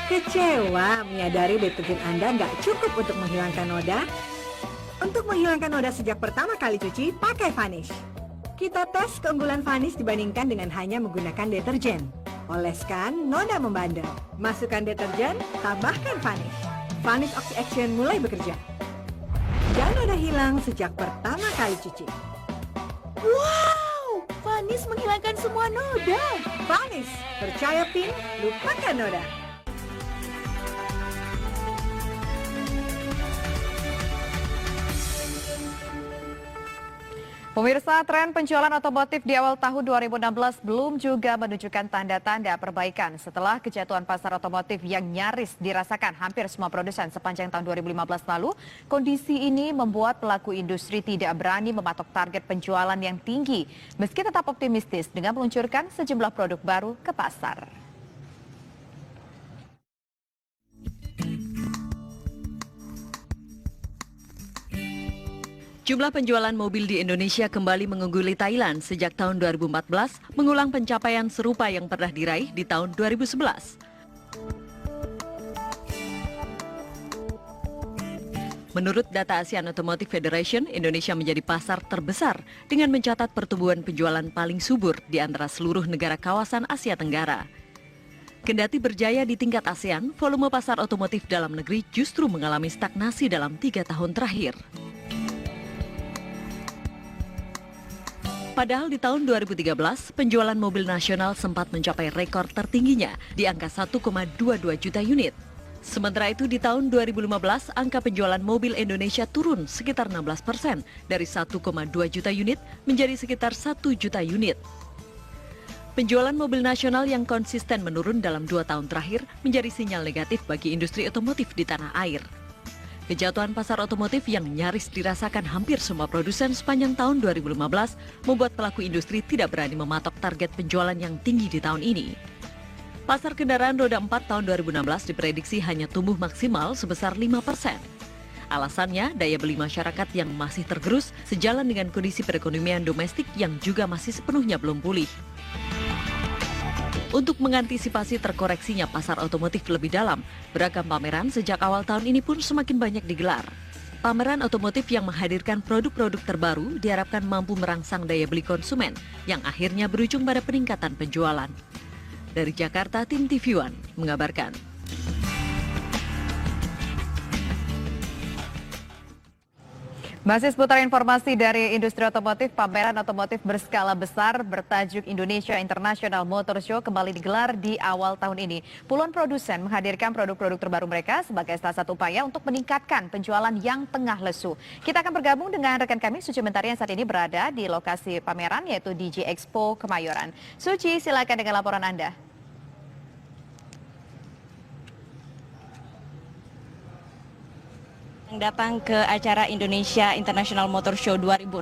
Kecewa menyadari deterjen Anda nggak cukup untuk menghilangkan noda? Untuk menghilangkan noda sejak pertama kali cuci, pakai Vanish. Kita tes keunggulan Vanish dibandingkan dengan hanya menggunakan deterjen. Oleskan, noda membandel. Masukkan deterjen, tambahkan Vanish. Vanish Oxy Action mulai bekerja. Dan noda hilang sejak pertama kali cuci. Wow, Vanish menghilangkan semua noda. Vanish, percaya PIN, lupakan noda. Pemirsa, tren penjualan otomotif di awal tahun 2016 belum juga menunjukkan tanda-tanda perbaikan setelah kejatuhan pasar otomotif yang nyaris dirasakan hampir semua produsen sepanjang tahun 2015 lalu. Kondisi ini membuat pelaku industri tidak berani mematok target penjualan yang tinggi, meski tetap optimistis dengan meluncurkan sejumlah produk baru ke pasar. Jumlah penjualan mobil di Indonesia kembali mengungguli Thailand sejak tahun 2014, mengulang pencapaian serupa yang pernah diraih di tahun 2011. Menurut data ASEAN Automotive Federation, Indonesia menjadi pasar terbesar dengan mencatat pertumbuhan penjualan paling subur di antara seluruh negara kawasan Asia Tenggara. Kendati berjaya di tingkat ASEAN, volume pasar otomotif dalam negeri justru mengalami stagnasi dalam 3 tahun terakhir. Padahal di tahun 2013, penjualan mobil nasional sempat mencapai rekor tertingginya di angka 1,22 juta unit. Sementara itu di tahun 2015, angka penjualan mobil Indonesia turun sekitar 16% dari 1,2 juta unit menjadi sekitar 1 juta unit. Penjualan mobil nasional yang konsisten menurun dalam 2 tahun terakhir menjadi sinyal negatif bagi industri otomotif di tanah air. Kejatuhan pasar otomotif yang nyaris dirasakan hampir semua produsen sepanjang tahun 2015 membuat pelaku industri tidak berani mematok target penjualan yang tinggi di tahun ini. Pasar kendaraan roda 4 tahun 2016 diprediksi hanya tumbuh maksimal sebesar 5%. Alasannya, daya beli masyarakat yang masih tergerus sejalan dengan kondisi perekonomian domestik yang juga masih sepenuhnya belum pulih. Untuk mengantisipasi terkoreksinya pasar otomotif lebih dalam, beragam pameran sejak awal tahun ini pun semakin banyak digelar. Pameran otomotif yang menghadirkan produk-produk terbaru diharapkan mampu merangsang daya beli konsumen, yang akhirnya berujung pada peningkatan penjualan. Dari Jakarta, tim TV One mengabarkan. Masih seputar informasi dari industri otomotif, pameran otomotif berskala besar bertajuk Indonesia International Motor Show kembali digelar di awal tahun ini. Puluhan produsen menghadirkan produk-produk terbaru mereka sebagai salah satu upaya untuk meningkatkan penjualan yang tengah lesu. Kita akan bergabung dengan rekan kami Suci Mentari yang saat ini berada di lokasi pameran yaitu di J Expo Kemayoran. Suci, silakan dengan laporan Anda. Datang ke acara Indonesia International Motor Show 2016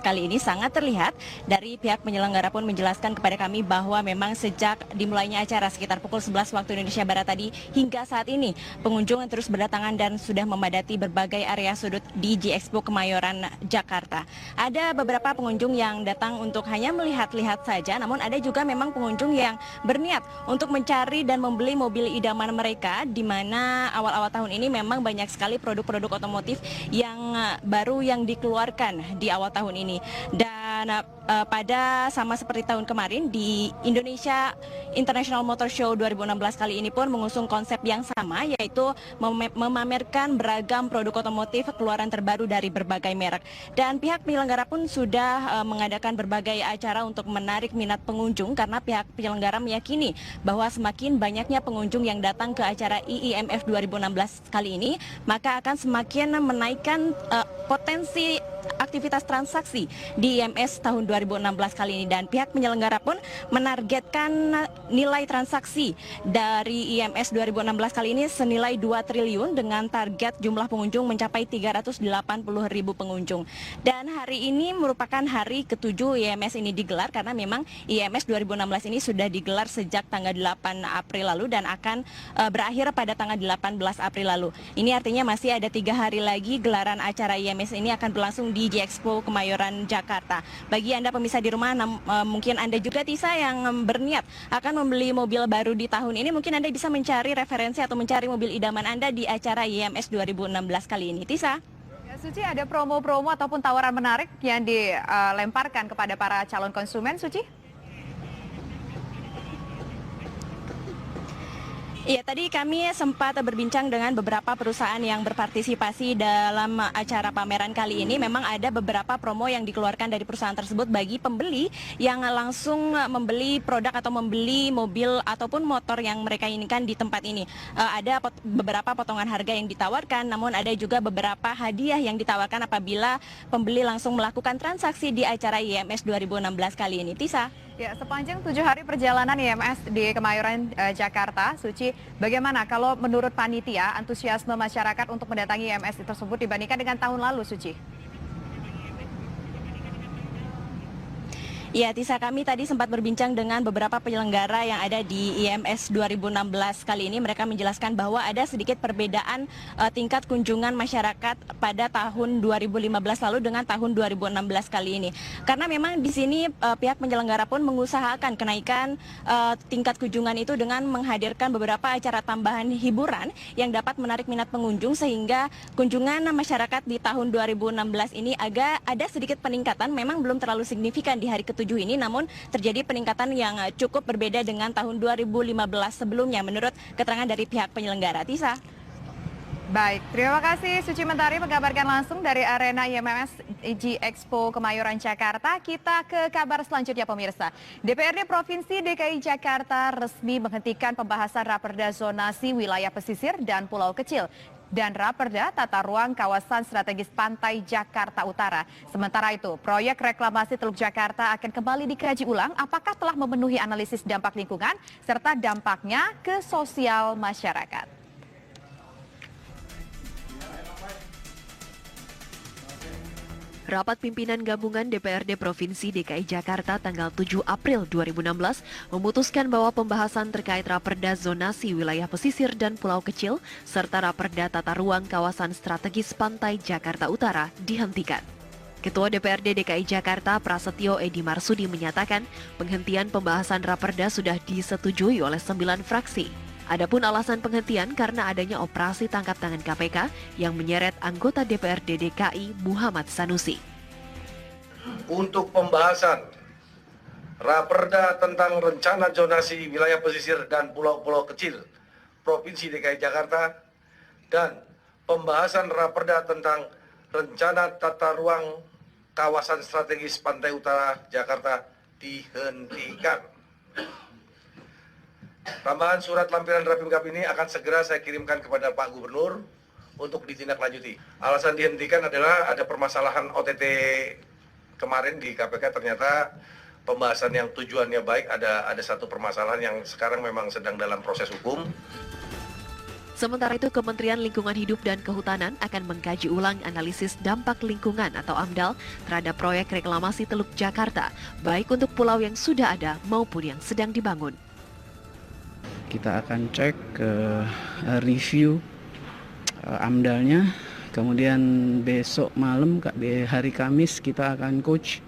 kali ini sangat terlihat dari pihak penyelenggara pun menjelaskan kepada kami bahwa memang sejak dimulainya acara sekitar pukul 11 waktu Indonesia Barat tadi hingga saat ini pengunjung yang terus berdatangan dan sudah memadati berbagai area sudut di J Expo Kemayoran, Jakarta. Ada beberapa pengunjung yang datang untuk hanya melihat-lihat saja, namun ada juga memang pengunjung yang berniat untuk mencari dan membeli mobil idaman mereka, di mana awal-awal tahun ini memang banyak sekali produk-produk otomotif yang baru yang dikeluarkan di awal tahun ini. Dan pada sama seperti tahun kemarin di Indonesia International Motor Show 2016 kali ini pun mengusung konsep yang sama, yaitu memamerkan beragam produk otomotif keluaran terbaru dari berbagai merek. Dan pihak penyelenggara pun sudah mengadakan berbagai acara untuk menarik minat pengunjung, karena pihak penyelenggara meyakini bahwa semakin banyaknya pengunjung yang datang ke acara IIMF 2016 kali ini, maka akan semakin menaikkan potensi aktivitas transaksi di IMS tahun 2016 kali ini. Dan pihak penyelenggara pun menargetkan nilai transaksi dari IMS 2016 kali ini senilai 2 triliun dengan target jumlah pengunjung mencapai 380.000 pengunjung. Dan hari ini merupakan hari ke-7 IMS ini digelar, karena memang IMS 2016 ini sudah digelar sejak tanggal 8 April lalu dan akan berakhir pada tanggal 18 April lalu. Ini artinya masih ada 3 hari lagi gelaran acara IMS ini akan berlangsung di G-Expo Kemayoran, Jakarta. Bagi Anda pemirsa di rumah, mungkin Anda juga Tisa yang berniat akan membeli mobil baru di tahun ini, mungkin Anda bisa mencari referensi atau mencari mobil idaman Anda di acara IMS 2016 kali ini. Tisa? Ya, Suci, ada promo-promo ataupun tawaran menarik yang dilemparkan kepada para calon konsumen, Suci? Iya, tadi kami sempat berbincang dengan beberapa perusahaan yang berpartisipasi dalam acara pameran kali ini. Memang ada beberapa promo yang dikeluarkan dari perusahaan tersebut bagi pembeli yang langsung membeli produk atau membeli mobil ataupun motor yang mereka inginkan di tempat ini. Ada beberapa potongan harga yang ditawarkan, namun ada juga beberapa hadiah yang ditawarkan apabila pembeli langsung melakukan transaksi di acara IMS 2016 kali ini. Tisa? Ya, sepanjang 7 hari perjalanan IMS di Kemayoran, Jakarta, Suci, bagaimana kalau menurut panitia antusiasme masyarakat untuk mendatangi IMS tersebut dibandingkan dengan tahun lalu, Suci? Ya, Tisa, kami tadi sempat berbincang dengan beberapa penyelenggara yang ada di IMS 2016 kali ini. Mereka menjelaskan bahwa ada sedikit perbedaan tingkat kunjungan masyarakat pada tahun 2015 lalu dengan tahun 2016 kali ini. Karena memang di sini pihak penyelenggara pun mengusahakan kenaikan tingkat kunjungan itu dengan menghadirkan beberapa acara tambahan hiburan yang dapat menarik minat pengunjung, sehingga kunjungan masyarakat di tahun 2016 ini agak ada sedikit peningkatan. Memang belum terlalu signifikan di hari ke-7 ini, namun terjadi peningkatan yang cukup berbeda dengan tahun 2015 sebelumnya menurut keterangan dari pihak penyelenggara. Tisa? Baik, terima kasih Suci Mentari mengabarkan langsung dari arena IMS G-Expo Kemayoran, Jakarta. Kita ke kabar selanjutnya, pemirsa. DPRD Provinsi DKI Jakarta resmi menghentikan pembahasan Raperda zonasi wilayah pesisir dan pulau kecil dan Raperda tata ruang kawasan strategis pantai Jakarta Utara. Sementara itu, proyek reklamasi Teluk Jakarta akan kembali dikaji ulang apakah telah memenuhi analisis dampak lingkungan serta dampaknya ke sosial masyarakat. Rapat pimpinan gabungan DPRD Provinsi DKI Jakarta tanggal 7 April 2016 memutuskan bahwa pembahasan terkait Raperda zonasi wilayah pesisir dan pulau kecil serta Raperda tata ruang kawasan strategis pantai Jakarta Utara dihentikan. Ketua DPRD DKI Jakarta Prasetyo Edi Marsudi menyatakan penghentian pembahasan Raperda sudah disetujui oleh 9 fraksi. Adapun alasan penghentian karena adanya operasi tangkap tangan KPK yang menyeret anggota DPRD DKI Muhammad Sanusi. Untuk pembahasan Raperda tentang rencana zonasi wilayah pesisir dan pulau-pulau kecil Provinsi DKI Jakarta dan pembahasan Raperda tentang rencana tata ruang kawasan strategis pantai utara Jakarta dihentikan. Tambahan surat lampiran Rapimkab ini akan segera saya kirimkan kepada Pak Gubernur untuk ditindaklanjuti. Alasan dihentikan adalah ada permasalahan OTT kemarin di KPK, ternyata pembahasan yang tujuannya baik, ada satu permasalahan yang sekarang memang sedang dalam proses hukum. Sementara itu, Kementerian Lingkungan Hidup dan Kehutanan akan mengkaji ulang analisis dampak lingkungan atau AMDAL terhadap proyek reklamasi Teluk Jakarta, baik untuk pulau yang sudah ada maupun yang sedang dibangun. Kita akan cek ke review AMDAL-nya, kemudian besok malam di hari Kamis kita akan coach,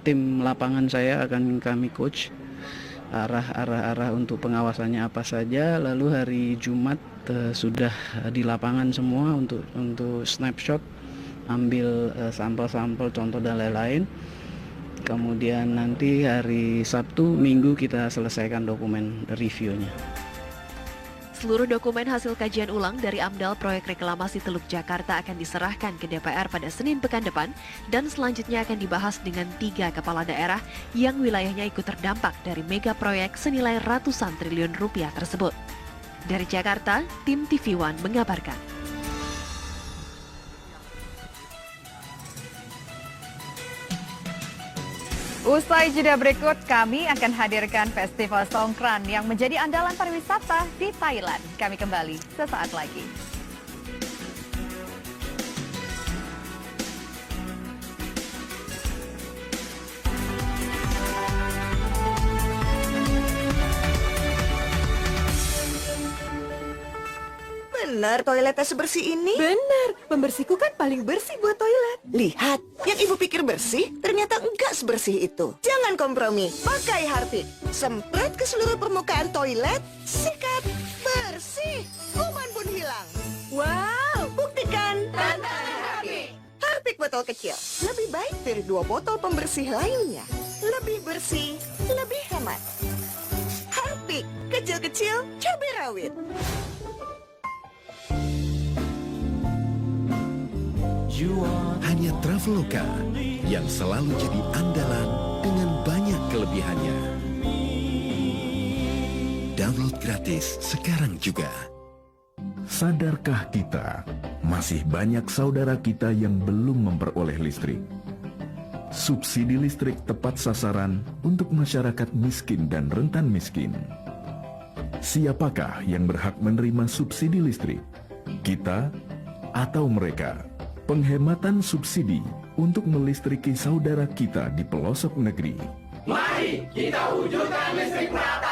tim lapangan saya akan kami coach arah untuk pengawasannya apa saja, lalu hari Jumat sudah di lapangan semua untuk snapshot, ambil sampel-sampel contoh dan lain-lain. Kemudian nanti hari Sabtu, Minggu kita selesaikan dokumen reviewnya. Seluruh dokumen hasil kajian ulang dari AMDAL proyek reklamasi Teluk Jakarta akan diserahkan ke DPR pada Senin pekan depan dan selanjutnya akan dibahas dengan 3 kepala daerah yang wilayahnya ikut terdampak dari mega proyek senilai ratusan triliun rupiah tersebut. Dari Jakarta, tim TV One mengabarkan. Usai jeda berikut, kami akan hadirkan Festival Songkran yang menjadi andalan pariwisata di Thailand. Kami kembali sesaat lagi. benar toiletnya sebersih ini? Benar, pembersihku kan paling bersih buat toilet. Lihat, yang ibu pikir bersih, ternyata enggak sebersih itu. Jangan kompromi, pakai Harpic. Semprot ke seluruh permukaan toilet, sikat, bersih. Kuman pun hilang. Wow, Buktikan. Harpic. Harpic botol kecil. Lebih baik dari 2 botol pembersih lainnya. Lebih bersih, lebih hemat. Harpic, kecil-kecil, cabai rawit. Hanya Traveloka yang selalu jadi andalan dengan banyak kelebihannya. Download gratis sekarang juga. Sadarkah kita, masih banyak saudara kita yang belum memperoleh listrik? Subsidi listrik tepat sasaran untuk masyarakat miskin dan rentan miskin. Siapakah yang berhak menerima subsidi listrik? Kita atau mereka? Penghematan subsidi untuk melistriki saudara kita di pelosok negeri. Mari kita wujudkan listrik merata.